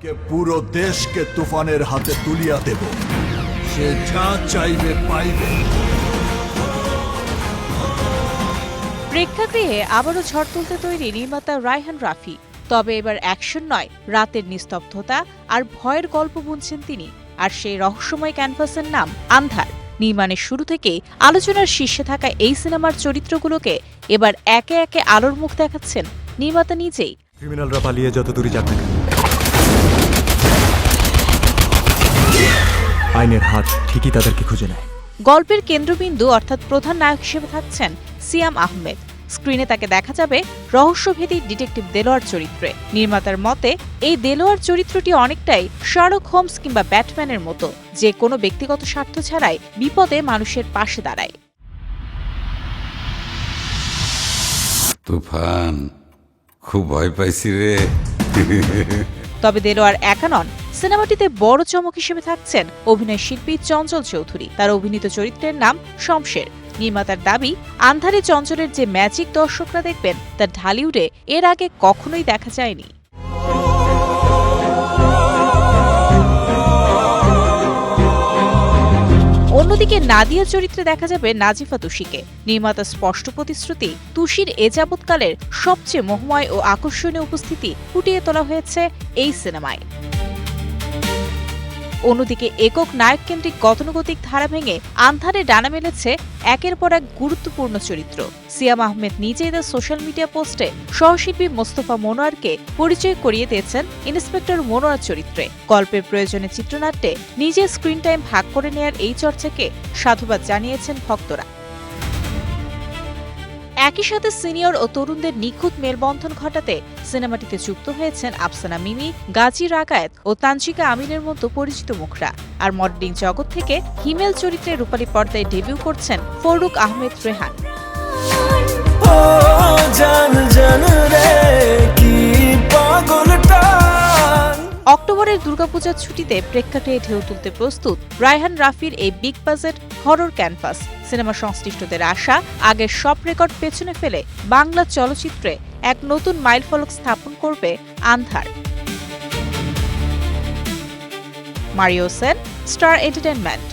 পুরো দেশকে তুফানের হাতে তুলিয়া দেব, সে যা চাইবে পাইবে। প্রেক্ষাগৃহে আবারও ঝড় তুলতে তৈরি নির্মাতা রায়হান রাফি। তবে এবার অ্যাকশন নয়, রাতের নিস্তব্ধতা আর ভয়ের গল্প বুনছেন তিনি। আর সেই রহস্যময় ক্যানভাসের নাম আন্ধার। নির্মাণের শুরু থেকেই আলোচনার শীর্ষে থাকা এই সিনেমার চরিত্রগুলোকে এবার একে একে আলোর মুখ দেখাচ্ছেন নির্মাতা নিজেই। ক্রিমিনালরা পালিয়ে যত দূরে যাক না কেন, আইনের হাত ঠিকই তাদেরকে খুঁজে নেয়। গল্পের কেন্দ্রবিন্দু অর্থাৎ প্রধান নায়ক হিসেবে থাকছেন সিয়াম আহমেদ। স্ক্রিনে তাকে দেখা যাবে রহস্যভেদী ডিটেকটিভ দেলোয়ার চরিত্রে। নির্মাতার মতে এই দেলোয়ার চরিত্রটি অনেকটাই শার্লক হোমস কিংবা ব্যাটম্যানের মতো, যে কোনো ব্যক্তিগত স্বার্থ ছাড়াই বিপদে মানুষের পাশে দাঁড়ায়। তুফান, খুব ভয় পাইছি রে। তবে দেলোয়ার একা নন। সিনেমাটিতে বড় চমক হিসেবে থাকছেন অভিনয় শিল্পী চঞ্চল চৌধুরী। তার অভিনীত চরিত্রের নাম শমশের। নির্মাতার দাবি, আন্ধারে চঞ্চলের যে ম্যাজিক দর্শকরা দেখবেন তা ঢালিউডে এর আগে কখনোই দেখা যায়নি। অন্যদিকে নাদিয়া চরিত্রে দেখা যাবে নাজিফা তুষিকে। নির্মাতার স্পষ্ট প্রতিশ্রুতি, তুষির এ যাবৎকালের সবচেয়ে মোহময় ও আকর্ষণীয় উপস্থিতি ফুটিয়ে তোলা হয়েছে এই সিনেমায়। অন্যদিকে একক নায়ককেন্দ্রিক গতানুগতিক ধারা ভেঙে আন্ধারে ডানা মেলেছে একের পর এক গুরুত্বপূর্ণ চরিত্র। সিয়াম আহমেদ নিজেই তার সোশ্যাল মিডিয়া পোস্টে সহশিল্পী মোস্তফা মনোয়ারকে পরিচয় করিয়ে দিয়েছেন ইন্সপেক্টর মনোয়ার চরিত্রে। গল্পের প্রয়োজনে চিত্রনাট্যে নিজে স্ক্রিন টাইম ভাগ করে নেয়ার এই চর্চাকে সাধুবাদ জানিয়েছেন ভক্তরা। একই সাথে সিনিয়র ও তরুণদের নিখুঁত মেলবন্ধন ঘটাতে সিনেমাটিতে যুক্ত হয়েছেন আফসানা মিমি, গাজী রাকায়েত ও তানজিকা আমিনের মতো পরিচিত মুখরা। আর মডেলিং জগৎ থেকে হিমেল চরিত্রে রূপালী পর্দায় ডেবিউ করছেন ফররুক আহমেদ রেহান। অক্টোবরের দুর্গাপূজার ছুটিতে প্রেক্ষাগৃহে ঢেউ তুলতে প্রস্তুত রায়হান রাফির এই big budget horror canvas. Cinema সংশ্লিষ্টদের আশা, আগের সব রেকর্ড পেছনে ফেলে বাংলা চলচ্চিত্রে এক নতুন মাইলফলক স্থাপন করবে আন্ধার। Mario Sen, Star entertainment.